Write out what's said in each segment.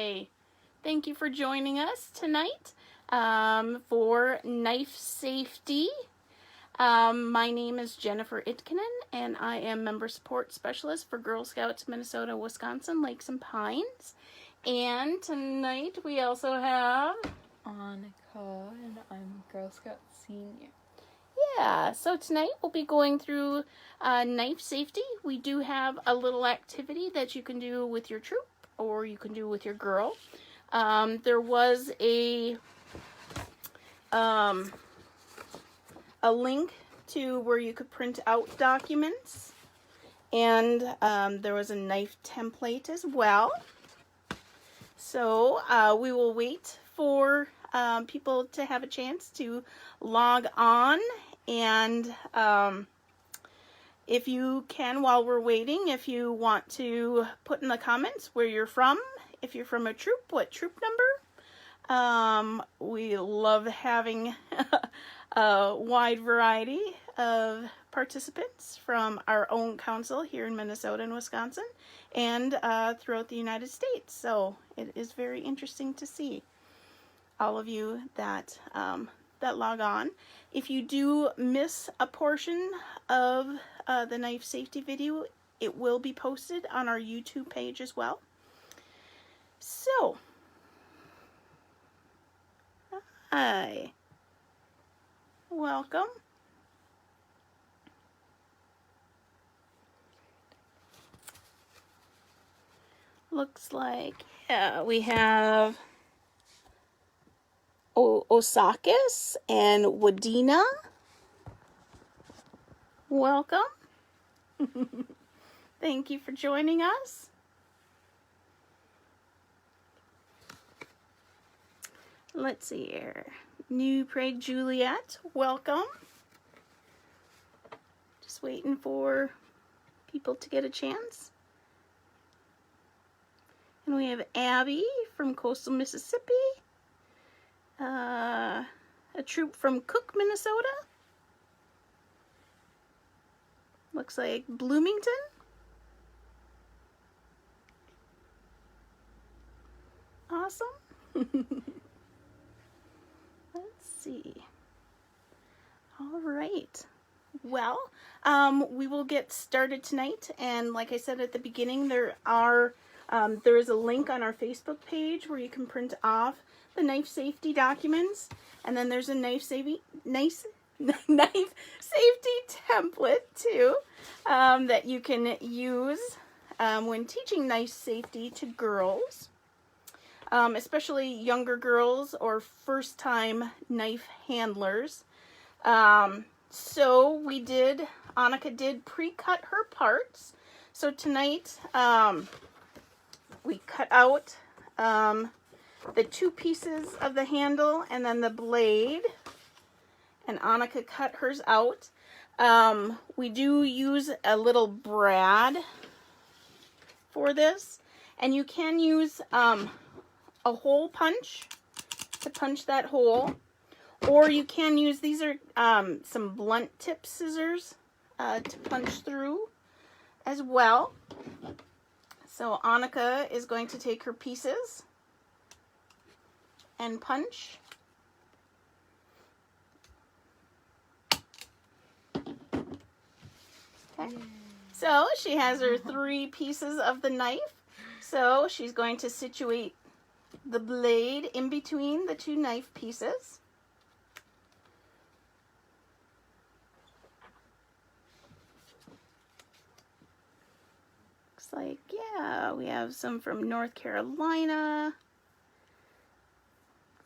Hi, thank you for joining us tonight for knife safety. My name is Jennifer Itkinen, and I am Member Support Specialist for Girl Scouts Minnesota, Wisconsin, Lakes and Pines. And tonight we also have Annika, and I'm Girl Scout Senior. Yeah, so tonight we'll be going through knife safety. We do have a little activity that you can do with your troop, or you can do with your girl. There was a link to where you could print out documents, and there was a knife template as well. So we will wait for people to have a chance to log on, and if you can, while we're waiting, if you want to put in the comments where you're from, if you're from a troop, what troop number. We love having a wide variety of participants from our own council here in Minnesota and Wisconsin, and throughout the United States. So it is very interesting to see all of you that that log on. If you do miss a portion of the knife safety video, it will be posted on our YouTube page as well. So, hi, welcome. Looks like, yeah, we have Osakis and Wadena. Welcome. Thank you for joining us. Let's see here. New Prague Juliet, welcome. Just waiting for people to get a chance. And we have Abby from Coastal Mississippi. A troop from Cook, Minnesota. Looks like Bloomington. Awesome. Let's see. All right. Well, we will get started tonight, and like I said at the beginning, there is a link on our Facebook page where you can print off the knife safety documents, and then there's a knife safety template too that you can use when teaching knife safety to girls, especially younger girls or first-time knife handlers. So Annika did pre-cut her parts. So tonight we cut out the two pieces of the handle and then the blade, and Annika cut hers out. We do use a little brad for this, and you can use a hole punch to punch that hole, or you can use, these are some blunt tip scissors to punch through as well. So Annika is going to take her pieces and punch. Okay. So she has her 3 pieces of the knife. So she's going to situate the blade in between the 2 knife pieces. Looks like, yeah, we have some from North Carolina,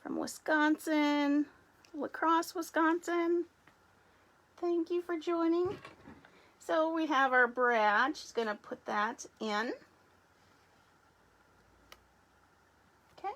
from Wisconsin, La Crosse, Wisconsin. Thank you for joining. So we have our brad. She's going to put that in. Okay.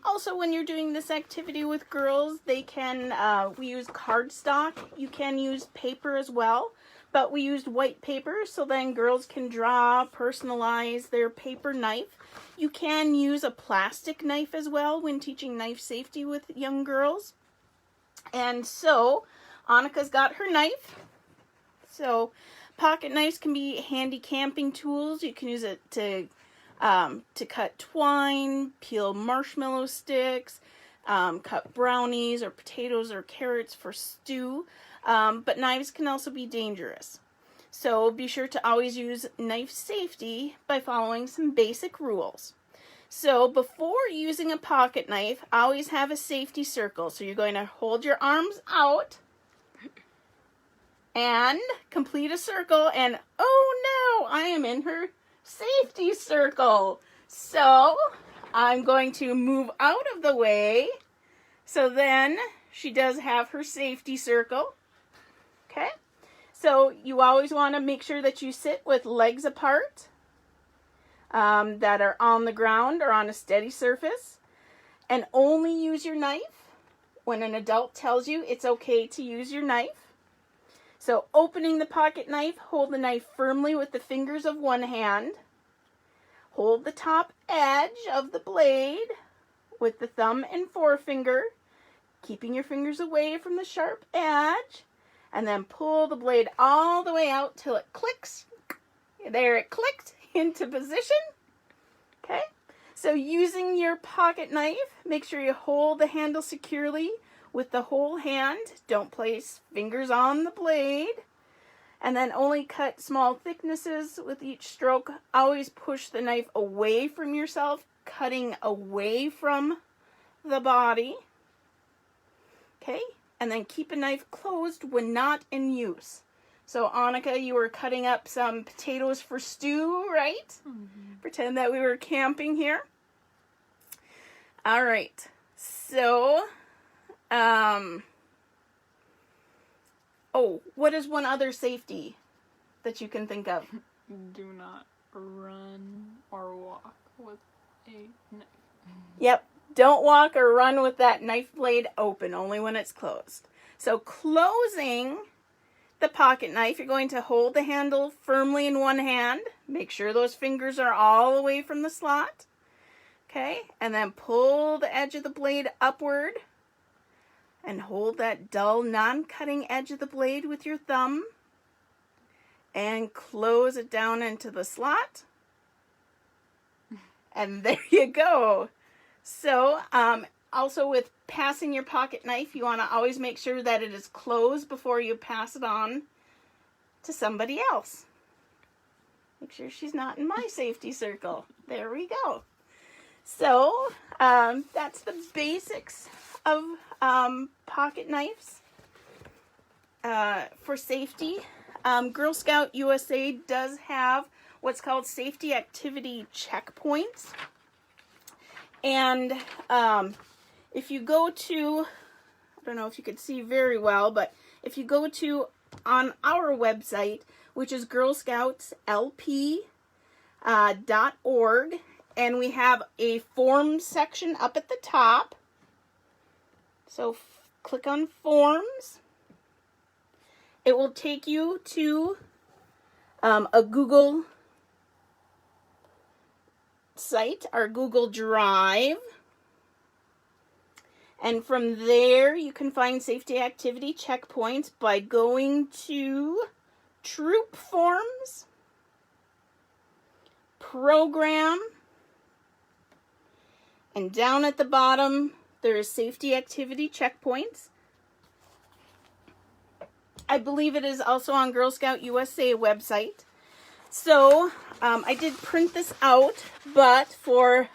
Also, when you're doing this activity with girls, they can, we use cardstock. You can use paper as well, but we used white paper, so then girls can draw, personalize their paper knife. You can use a plastic knife as well when teaching knife safety with young girls. And so Annika's got her knife. So pocket knives can be handy camping tools. You can use it to to cut twine, peel marshmallow sticks, cut brownies or potatoes or carrots for stew. But knives can also be dangerous. So be sure to always use knife safety by following some basic rules. So before using a pocket knife, always have a safety circle. So you're going to hold your arms out and complete a circle, and oh no, I am in her safety circle. So I'm going to move out of the way. So then she does have her safety circle. Okay? So you always want to make sure that you sit with legs apart, that are on the ground or on a steady surface, and only use your knife when an adult tells you it's okay to use your knife. So opening the pocket knife, hold the knife firmly with the fingers of one hand. Hold the top edge of the blade with the thumb and forefinger, keeping your fingers away from the sharp edge, and then pull the blade all the way out till it clicks. There, it clicked into position. Okay, so using your pocket knife, make sure you hold the handle securely with the whole hand. Don't place fingers on the blade. And then only cut small thicknesses with each stroke. Always push the knife away from yourself, cutting away from the body. Okay, and then keep a knife closed when not in use. So Annika, you were cutting up some potatoes for stew, right? Mm-hmm. Pretend that we were camping here. All right, so what is one other safety that you can think of? Do not run or walk with a knife. Yep, don't walk or run with that knife blade open, only when it's closed. So closing the pocket knife, you're going to hold the handle firmly in one hand. Make sure those fingers are all away from the slot. Okay, and then pull the edge of the blade upward and hold that dull, non-cutting edge of the blade with your thumb and close it down into the slot. And there you go. So, also with passing your pocket knife, you want to always make sure that it is closed before you pass it on to somebody else. Make sure she's not in my safety circle. There we go. So, that's the basics of pocket knives for safety. Girl Scout USA does have what's called safety activity checkpoints. And if you go to, I don't know if you could see very well, but if you go to on our website, which is girlscoutslp.org, and we have a forms section up at the top. So click on forms. It will take you to a Google site, our Google Drive. And from there, you can find safety activity checkpoints by going to Troop Forms, Program, and down at the bottom, there is safety activity checkpoints. I believe it is also on Girl Scout USA website. So, I did print this out, but for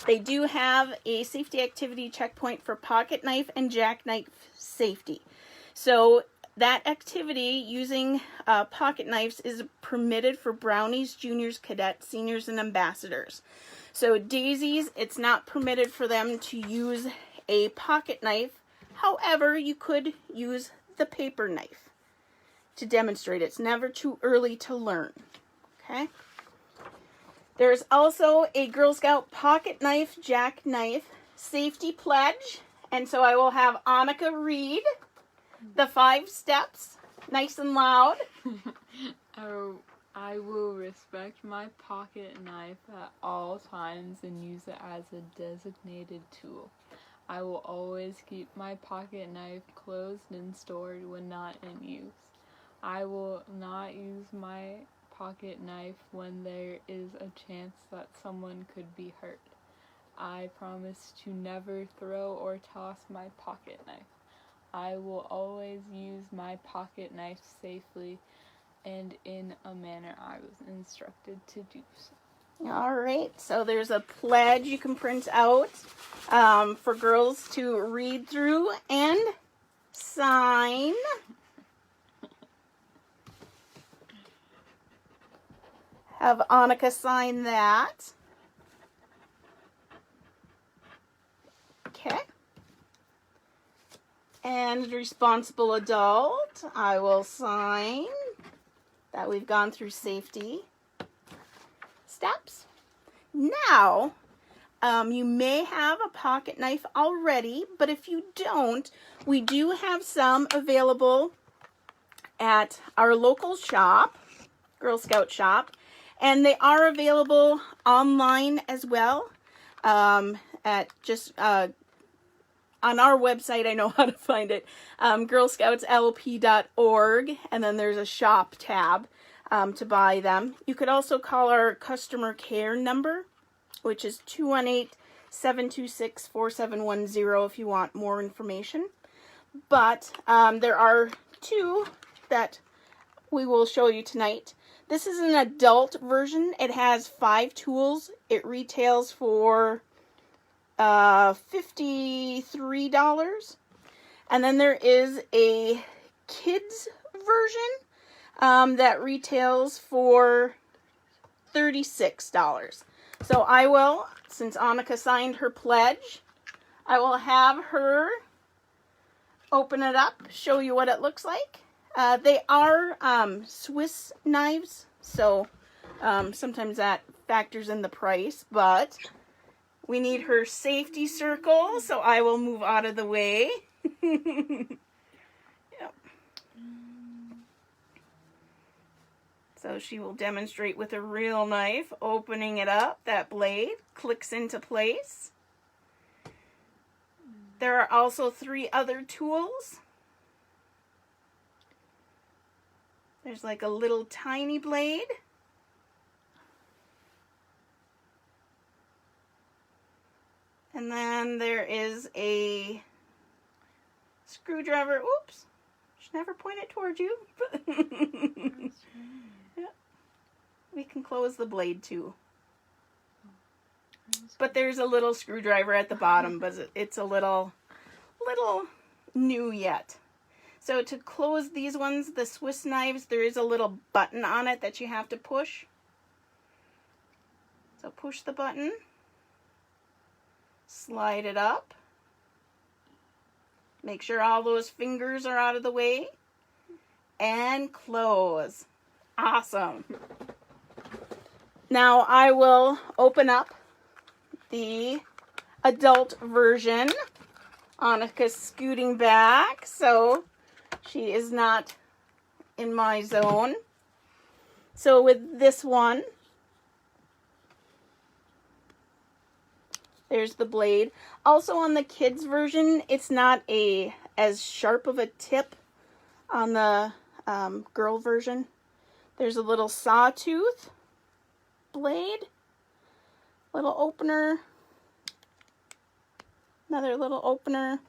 they do have a safety activity checkpoint for pocket knife and jackknife safety. So that activity using pocket knives is permitted for brownies, juniors, cadets, seniors, and ambassadors. So daisies, it's not permitted for them to use a pocket knife. However, you could use the paper knife to demonstrate. It's never too early to learn. Okay? There's also a Girl Scout pocket knife, jackknife safety pledge. And so I will have Annika read the 5 steps, nice and loud. I will respect my pocket knife at all times and use it as a designated tool. I will always keep my pocket knife closed and stored when not in use. I will not use my pocket knife when there is a chance that someone could be hurt. I promise to never throw or toss my pocket knife. I will always use my pocket knife safely and in a manner I was instructed to do so. All right, so there's a pledge you can print out for girls to read through and sign. Have Annika sign that. Okay. And responsible adult, I will sign that we've gone through safety steps. Now, you may have a pocket knife already, but if you don't, we do have some available at our local shop, Girl Scout shop, and they are available online as well. At just on our website, I know how to find it, girlscoutslp.org, and then there's a shop tab to buy them. You could also call our customer care number, which is 218-726-4710 if you want more information. But there are two that we will show you tonight. This is an adult version. It has 5 tools. It retails for $53. And then there is a kids version that retails for $36. So I will, since Annika signed her pledge, I will have her open it up, show you what it looks like. They are Swiss knives, so sometimes that factors in the price, but we need her safety circle, so I will move out of the way. Yep. So she will demonstrate with a real knife, opening it up. That blade clicks into place. There are also 3 other tools. There's like a little tiny blade. And then there is a screwdriver. Oops. Should never point it towards you. Yeah. We can close the blade too. But there's a little screwdriver at the bottom, but it's a little new yet. So to close these ones, the Swiss knives, there is a little button on it that you have to push. So push the button, slide it up, make sure all those fingers are out of the way, and close. Awesome. Now I will open up the adult version. Annika's scooting back, so she is not in my zone. So with this one, there's the blade. Also on the kids version, it's not as sharp of a tip on the girl version. There's a little sawtooth blade, little opener, another little opener,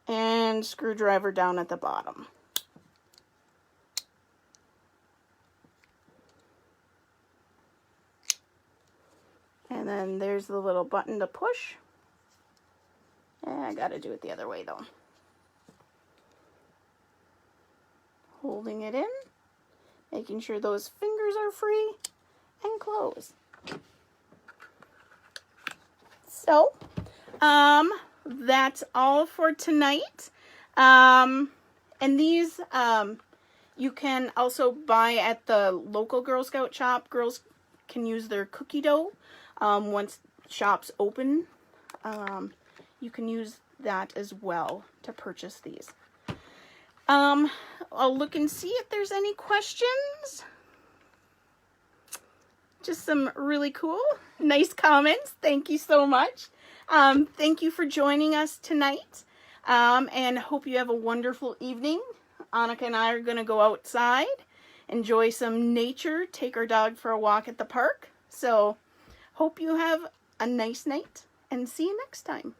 and screwdriver down at the bottom. And then there's the little button to push. I gotta do it the other way though. Holding it in, making sure those fingers are free, and close. So, that's all for tonight. And these, you can also buy at the local Girl Scout shop. Girls can use their cookie dough. Once shops open, you can use that as well to purchase these. I'll look and see if there's any questions. Just some really cool, nice comments. Thank you so much. Thank you for joining us tonight, and hope you have a wonderful evening. Annika and I are going to go outside enjoy some nature, take our dog for a walk at the park. So hope you have a nice night and see you next time.